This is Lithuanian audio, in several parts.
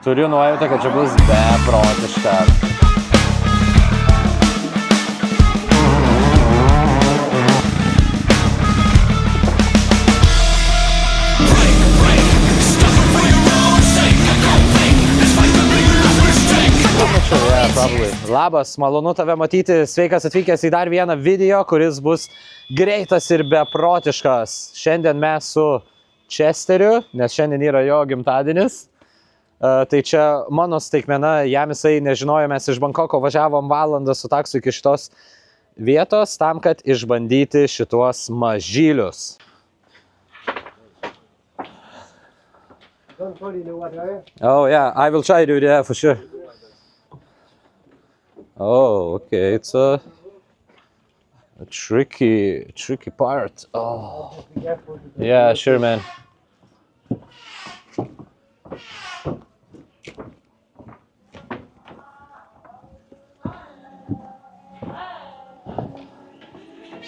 Turiu nuojautą, kad čia bus beprotiška. Labas, malonu tave matyti, sveikas atvykęs į dar vieną video, kuris bus greitas ir beprotiškas. Šiandien mes su Chesteriu, nes šiandien yra jo gimtadienis. Tai čia mano staigmena, jam jisai nežinojo, mes iš Bankoko važiavom valandą su taksu iki šitos vietos, tam, kad išbandyti šituos mažylius. Don't fall in the water. Oh yeah, I will try to do that for sure. Oh, okay, it's a tricky part. Oh, yeah, sure, man.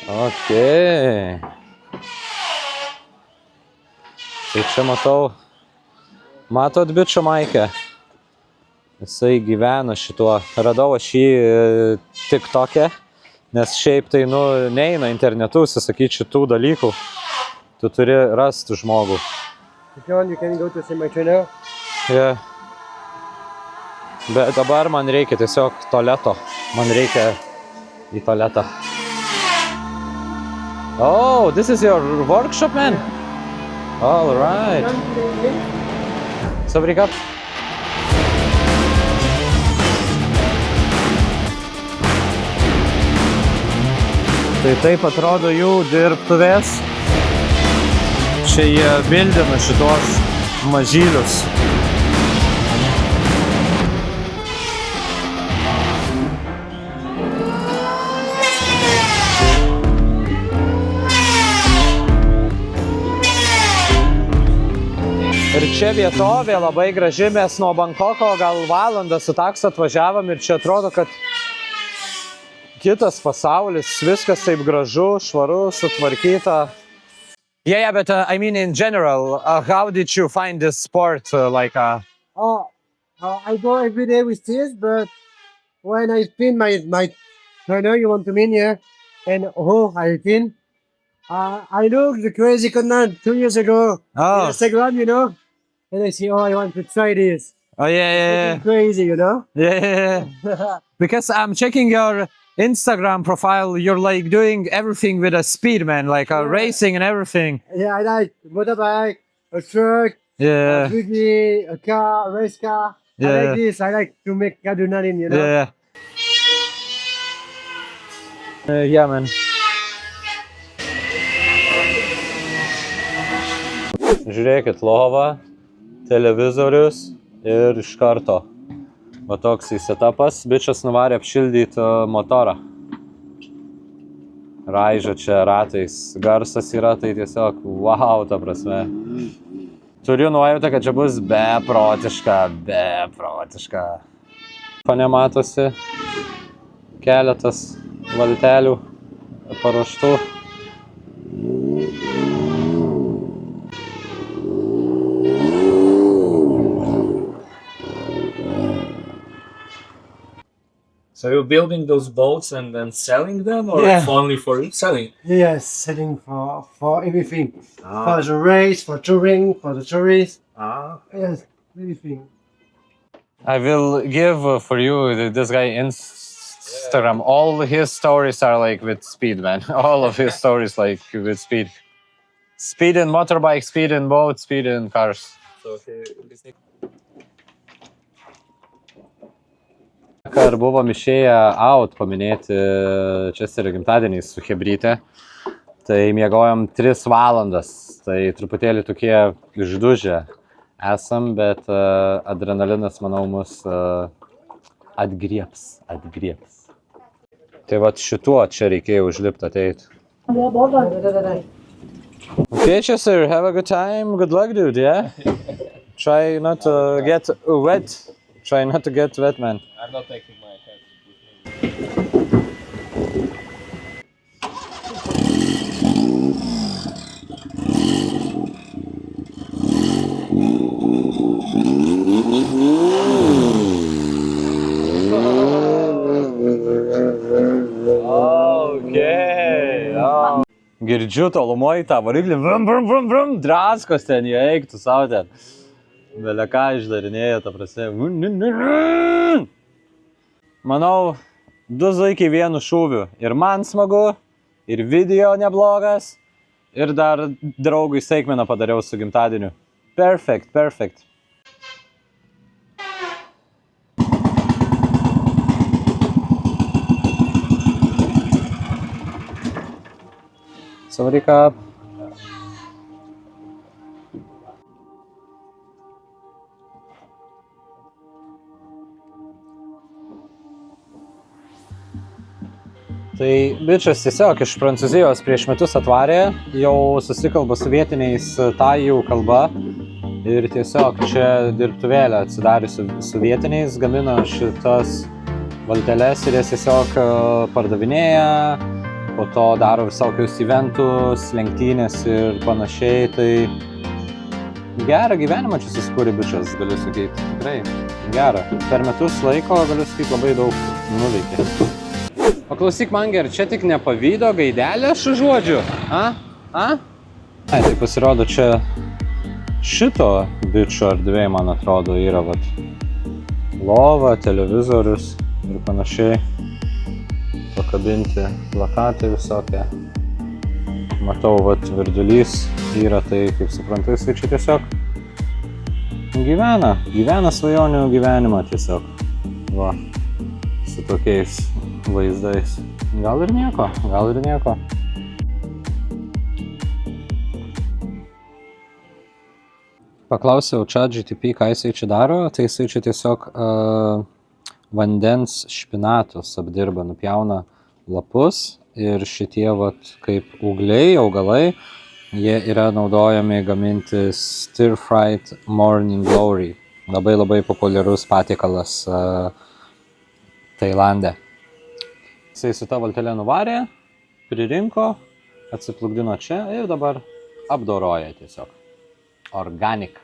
Okay. Tai čia matot bičio Maikę? Jisai gyvena šituo. Radau aš jį TikTok'e, nes šiaip tai, neina internetu užsisakyti šitų dalykų. Tu turi rasti žmogų. You can go to see my trainer. Yeah. Bet dabar man reikia tiesiog tualeto. Man reikia į tualetą. Oh, this is your workshop, man? All right. Sabrika. Tai taip atrodo jų dirbtuvės. Čia jie bildina šitos mažylius. Ir čia vietovė labai graži, mes nuo Bankoko gal valandą su taksu atvažiavom ir čia atrodo, kad kitas pasaulis, viskas taip gražu, švaru, sutvarkyta. Yeah, but I mean in general, how did you find this sport? I go every day with this, but when I spin my trainer, you want to mean, yeah? And I spin. I looked the crazy content 2 years ago on Instagram, and I see, I want to try this. Oh, yeah. Crazy, Yeah. Because I'm checking your Instagram profile, you're like doing everything with a speed, man, like racing and everything. Yeah, I like motorbike, a truck, a buggy, a car, a race car. Yeah. I like this. I like to make adrenaline, Yeah. Yeah, man. Žiūrėkit, lova, televizorius ir iš karto. Va toks įsetapas, bičias nuvarė apšildyti motorą. Raižo čia ratais, garsas yra, tai tiesiog wow, ta prasme. Turiu nuojautą, kad čia bus beprotiška. Fone matosi keletas valtelių paruoštų. So you're building those boats and then selling them, or it's only for selling? Yes, selling for everything. For the race, for touring, for the tourists. Yes, everything. I will give for you this guy Instagram. All his stories are like with speed, man. All of his stories like with speed. Speed in motorbike, speed in boat, speed in cars. So Vakar buvom išėję out paminėti Chesterio gimtadienį su chebryte. Tai miegojom 3 valandas. Tai truputėlį tokie išdužę esam, bet adrenalinas, manau, mus atgriebs. Tai vat šituo čia reikėjo užlipti ateit. Okay, Chester, have a good time. Good luck, dude, yeah? Try not to get wet. Try not to get wet, man. I'm not taking my hat with me. girdžiu tolumoj tą variklį, vrum, draskos ten, jie eiktų savo ten. Belia ką išdarinėjo, ta prasme. Manau, 2 zuikiai vienu šūviu. Ir man smagu, ir video neblogas, ir dar draugui seikmeną padariau su gimtadieniu. Perfect. Savarika. Tai bičias tiesiog iš Prancūzijos prieš metus atvarė, jau susikalba su vietiniais tajų kalba ir tiesiog čia dirbtuvėlę atsidariusi su vietiniais, gamina šitas valteles ir jas tiesiog pardavinėja, po to daro visokius eventus, lenktynės ir panašiai, tai gerą gyvenimą čia susikūrė bičias, galiu sakyti, tikrai gerą. Per metus laiko, galiu sakyti, labai daug nuveikė. Paklausyk man gerai, čia tik nepavydo gaidelė šių žodžių, Ai, tai pasirodo čia šito bičio erdvėj, man atrodo, yra lova, televizorius ir panašiai. Pakabinti plakatai visokie. Matau, virdulys yra, tai kaip suprantu, jisai čia tiesiog gyvena svajonių gyvenimą tiesiog. Va, su tokiais vaizdais. Gal ir nieko. Paklausiau ChatGPT, ką jisai čia daro, tai jisai čia tiesiog vandens špinatus apdirba, nupjauna lapus ir šitie kaip ūgliai, augalai, jie yra naudojami gaminti stir-fried morning glory. Labai populiarus patiekalas Tailande. Jisai su ta valtelė nuvarė, pririnko, atsiplukdino čia ir dabar apdoroja tiesiog. Organic.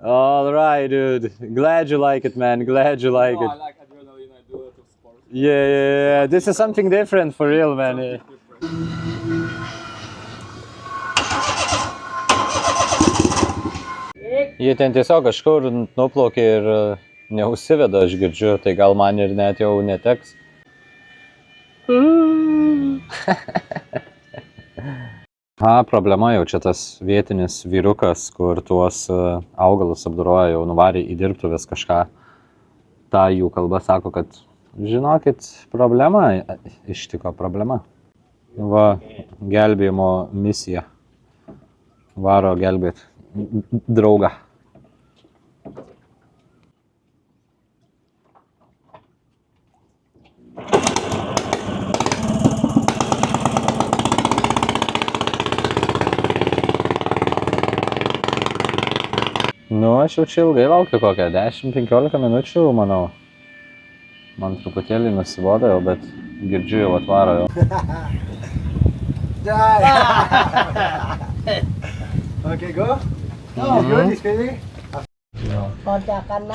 All right, dude. Glad you like it, man. Glad you like it. I like adrenaline. I do a lot of sports. Yeah. This is something different for real, man. Jie ten tiesiog kažkur nuplaukė ir neužsiveda, aš girdžiu, tai gal man ir net jau neteks. Problema jau čia tas vietinis vyrukas, kur tuos augalus apdoroja, jau nuvarė į dirbtuvės kažką. Ta jų kalba sako, kad žinokit, ištiko problema. Va, gelbėjimo misija. Varo gelbėt draugą. Aš jau čia ilgai laukiu, kokią 10-15 minučių, manau. Man truputėlį nusibodo jau, bet girdžiu jau atvaro jau. Okay, go. Good, it's ready.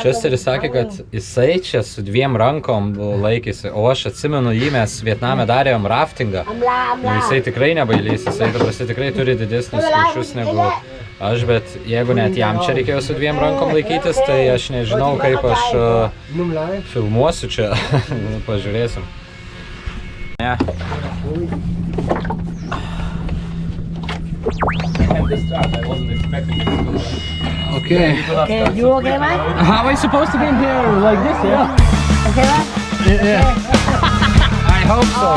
Česteris sakė, kad jisai čia su 2 rankom laikėsi, o aš atsimenu jį, mes Vietname darėm raftingą. Jisai tikrai nebailys, jisai tikrai turi didesnius skaičius negu aš, bet jeigu net jam čia reikėjo su 2 rankom laikytis, tai aš nežinau, kaip aš filmuosiu čia. Pažiūrėsim. Ne. Okay. Okay, you okay, man? How am I supposed to be in here like this, yeah? Okay, man? Yeah. I hope so.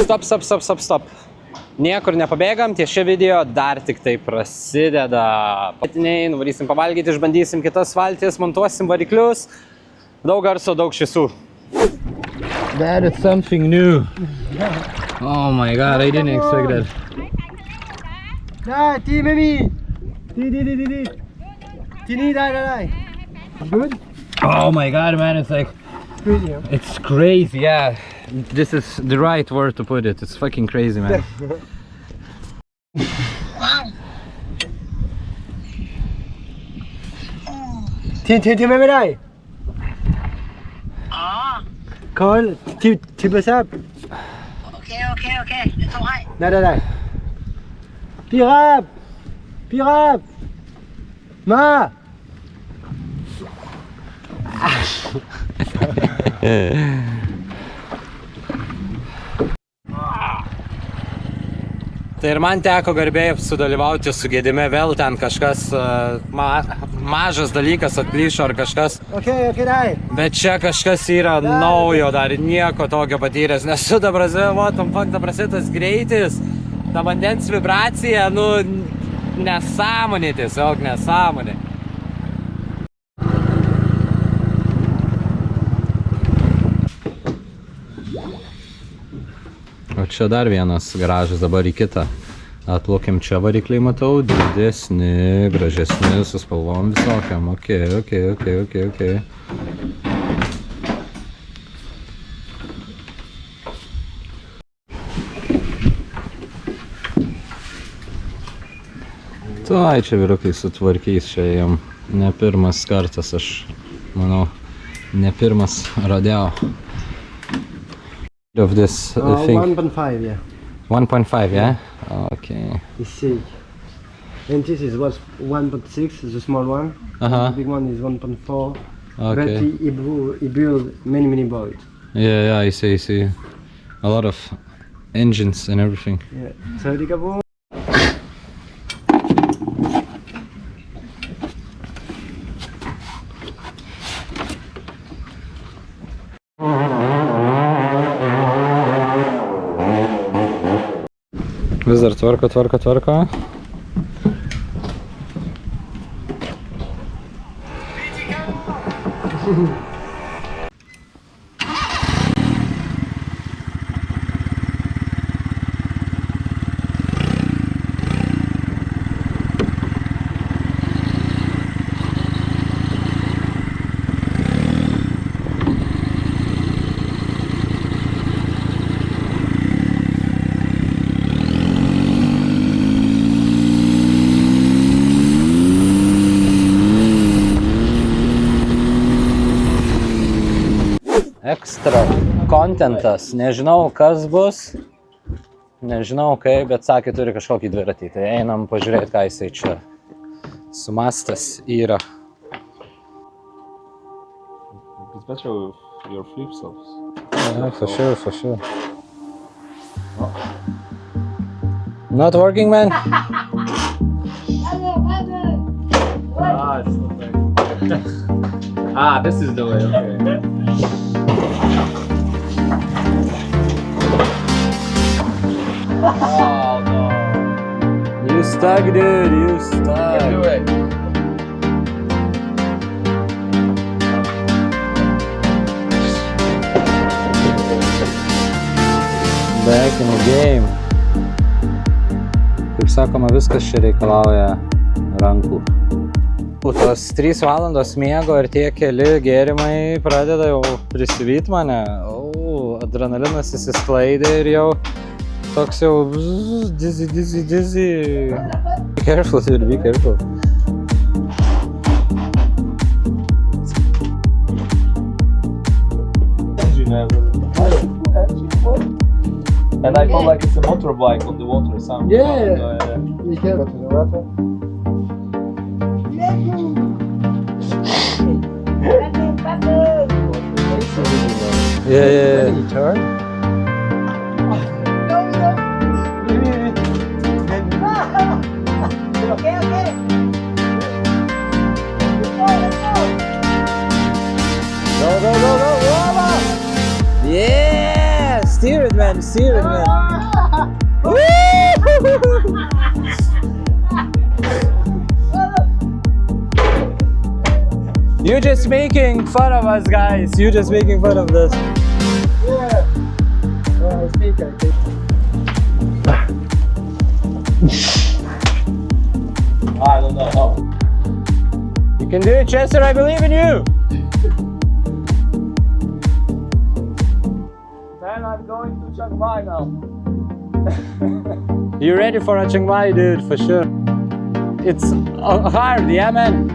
Stop. Niekur nepabėgam, ties šie video dar tik tai prasideda. Patiniai, nuvarysim pavalgyti, išbandysim kitas valtis, montuosim variklius. Daug garso, daug šviesų. That is something new. Oh my god, I didn't expect that. Da, ti med mig. Ti, där. Good? Oh my god, man, it's like... Crazy, huh? It's crazy, yeah. This is the right word to put it. It's fucking crazy, man. Ti med dig. Kold, ti besap. Okay. Det tror jeg. Nej. Pirap. Ma. Tai ir man teko garbė sudalyvauti su Gedime, vėl ten kažkas mažas dalykas atplyšo ar kažkas. Okay, dai. Bet čia kažkas yra naujo, dar nieko tokio patyręs, nes su ta prasme, tas greitis, ta vandens vibracija, nu, nesąmonė tiesiog, nesąmonė. O čia dar vienas garažas, dabar į kitą. Atplaukiam čia varikliai, matau, didesni, gražesni, su spalvom visokiam. Okay. Tai čia vyrukai sutvarkys, čia jam ne pirmas kartas, aš manau, ne pirmas rodeo. Of this thing. 1.5, yeah. 1.5, yeah? Okay. It's sick. And this is was 1.6, the small one. The big one is 1.4. Okay. But he built many boats. Yeah, I see. A lot of engines and everything. Yeah. So the cabo. Vis dar tvarko. Ekstra kontentas, nežinau kas bus, nežinau kaip, bet sakė turi kažkokį dviratį, tai einam pažiūrėti, ką jisai čia sumastas yra. It's better with your flip-flops. Yeah, for sure. Not working, man? It's not this is the way, okay. Oh no. You stuck, dude, you stuck. Do it. Back in the game. Kaip sakoma, viskas čia reikalauja rankų. Tos 3 valandos miego ir tie keli gėrimai pradeda jau prisivyt mane. Adrenalinas įsisklaidė ir jau toks jau dizzy. Be careful, dude, be careful. And I feel like it's a motorbike on the water sound. Yeah. You can go to the water. Yeah. You turn. Okay. Go. Yeah, steer it, man. You see it, man. You're just making fun of us, guys. You're just making fun of this. Yeah. I think. I don't know how. You can do it, Chester. I believe in you. Man, I'm going to Chiang Mai now. You ready for a Chiang Mai, dude? For sure. It's hard, yeah, man.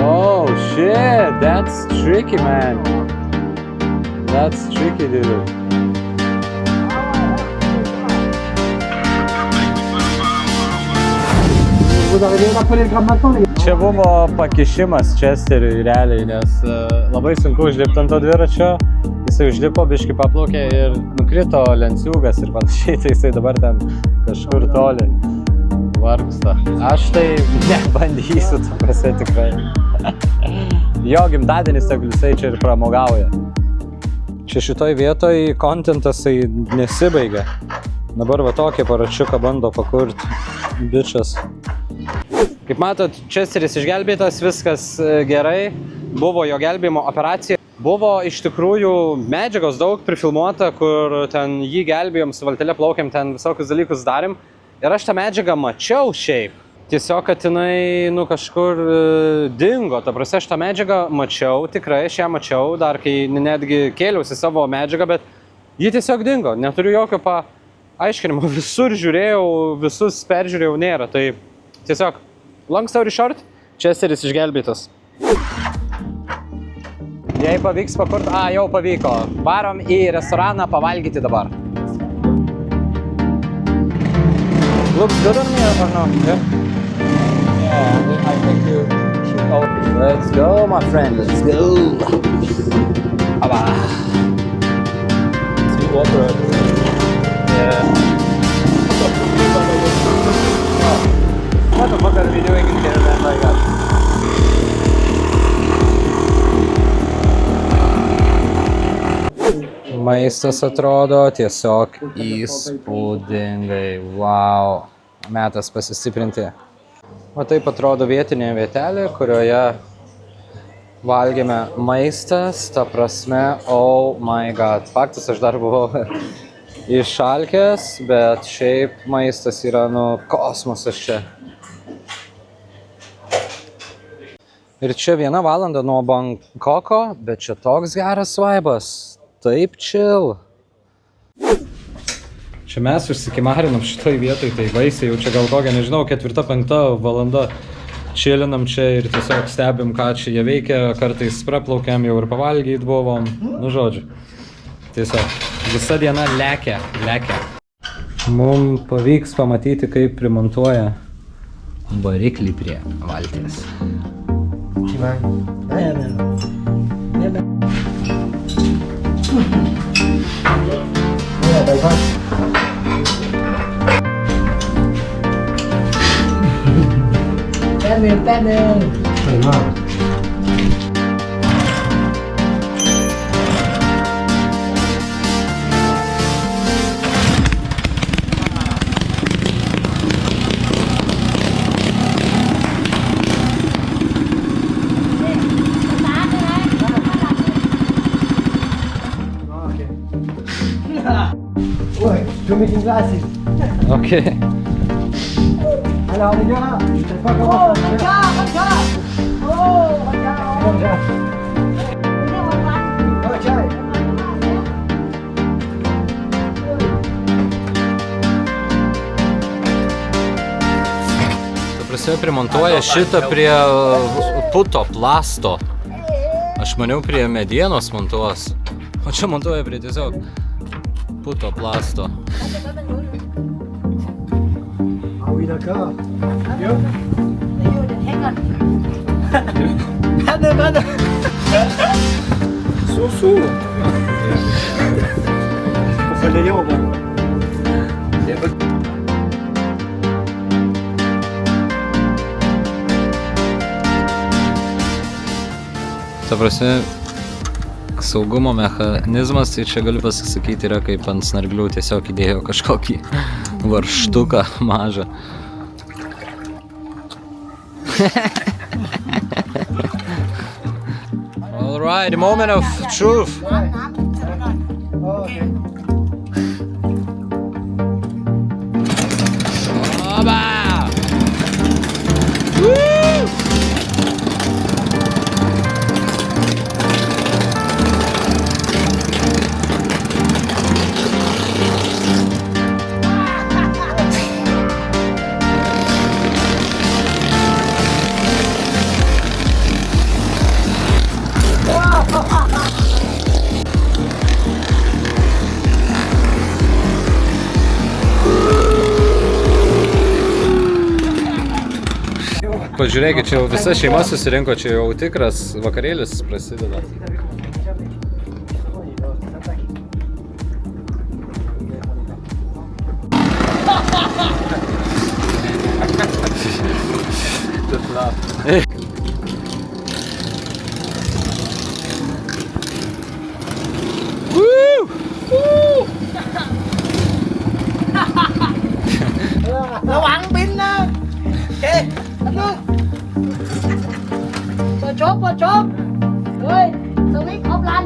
Oh shit, that's tricky, man. That's tricky, dude. Čia buvo pakišimas Chesteriui realiai, nes labai sunku užlipti ant to dviračio. Jisai užlipo, biškį paplaukė ir nukrito lenciūgas ir panašiai, tai jisai dabar ten kažkur toli vargsta. Aš tai nebandysiu, ta prasme tikrai. Jo gimtadienis, tegul jisai čia ir pramogauja. Čia šitoj vietoj kontentas nesibaigia. Dabar va tokį paračiuką bando pakurti bičas. Kaip matot, Chesteris išgelbėtas, viskas gerai. Buvo jo gelbėjimo operacija. Buvo iš tikrųjų medžiagos daug prifilmuota, kur ten jį gelbėjom, su valtele plaukėm, ten visokius dalykus darėm. Ir aš tą medžiagą mačiau šiaip. Tiesiog, kad jinai, kažkur dingo. Ta prasme, aš tą medžiagą mačiau, tikrai aš ją mačiau, dar kai netgi kėliausi savo medžiagą, bet ji tiesiog dingo. Neturiu jokio paaiškinimo. Visur žiūrėjau, visus peržiūrėjau, nėra. Tai tiesiog, long story short, Chesteris išgelbėtas. Jei pavyks pakurt, jau pavyko. Varom į restoraną pavalgyti dabar. Looks good on me or no? Yeah, I think you should go. Let's go, my friend, let's go. Aba. See water. Yeah. What the fuck are we doing in here, man? Like that? Maistas atrodo tiesiog įspūdingai. Wow. Metas pasistiprinti. O taip atrodo vietinė vietelė, kurioje valgėme maistas. Ta prasme, oh my god. Faktas, aš dar buvau išalkęs, bet šiaip maistas yra, kosmosas čia. Ir čia 1 valanda nuo Bankoko, bet čia toks geras vaibas. Taip chill. Čia mes užsikimarinom šitoj vietoj, tai baisiai jau čia gal kokia, nežinau, 4-5 valanda chillinam čia ir tiesiog stebim, ką čia jie veikia, kartais praplaukiam, jau ir pavalgyt buvom, žodžiu. Tiesiog visa diena lekia. Mums pavyks pamatyti, kaip primontuoja variklį prie valties.แป๊บนึง สวยมาก Oi, du mit den Glasses. Okay. Hallo, ja. Prasme, primontuoja šitą prie puto plasto. Aš maniau prie medienos montuos. O čia montuoja prie tiesiog puto plasto. Ah oui, d'accord. Su. Ta prasme, toks saugumo mechanizmas, tai čia galiu pasisakyti yra kaip ant snarglių tiesiog įdėjo kažkokį varštuką mažą. Alright, the moment of truth. Okay. Oba! Woo! Pažiūrėkit, čia jau visa šeima susirinko, čia jau tikras vakarėlis prasideda.ระวังบินนะโอเคอันนึงเปิดชมเฮ้ยสวิตช์ออฟรัน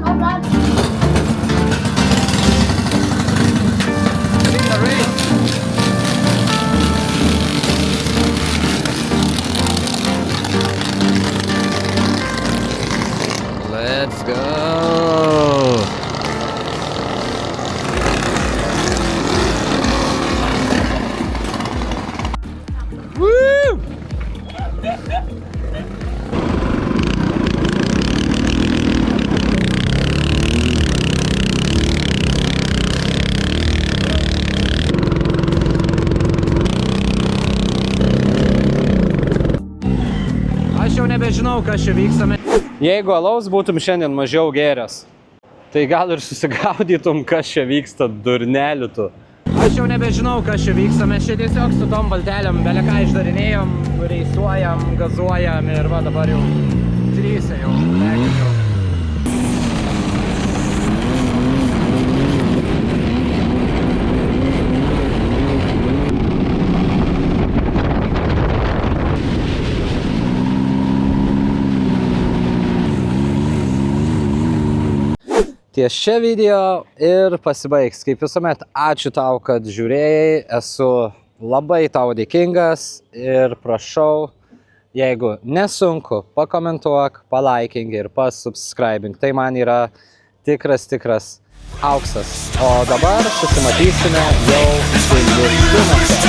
Let's go! Woo! Aš jau nebežinau, kas čia vyksta. Jeigu alaus būtum šiandien mažiau gėręs, tai gal ir susigaudytum, kas čia vyksta, durnelių tu. Aš jau nebežinau, kas čia vyksta, mes čia tiesiog su tom valtelėm beleką išdarinėjom, reisuojam, gazuojam ir va dabar jau trysia jau, lekiam jau. Ties čia video ir pasibaigs. Kaip visuomet, ačiū tau, kad žiūrėjai, esu labai tau dėkingas ir prašau, jeigu nesunku, pakomentuok, palaikink ir pasubscribink. Tai man yra tikras auksas. O dabar susimatysime jau filmuose.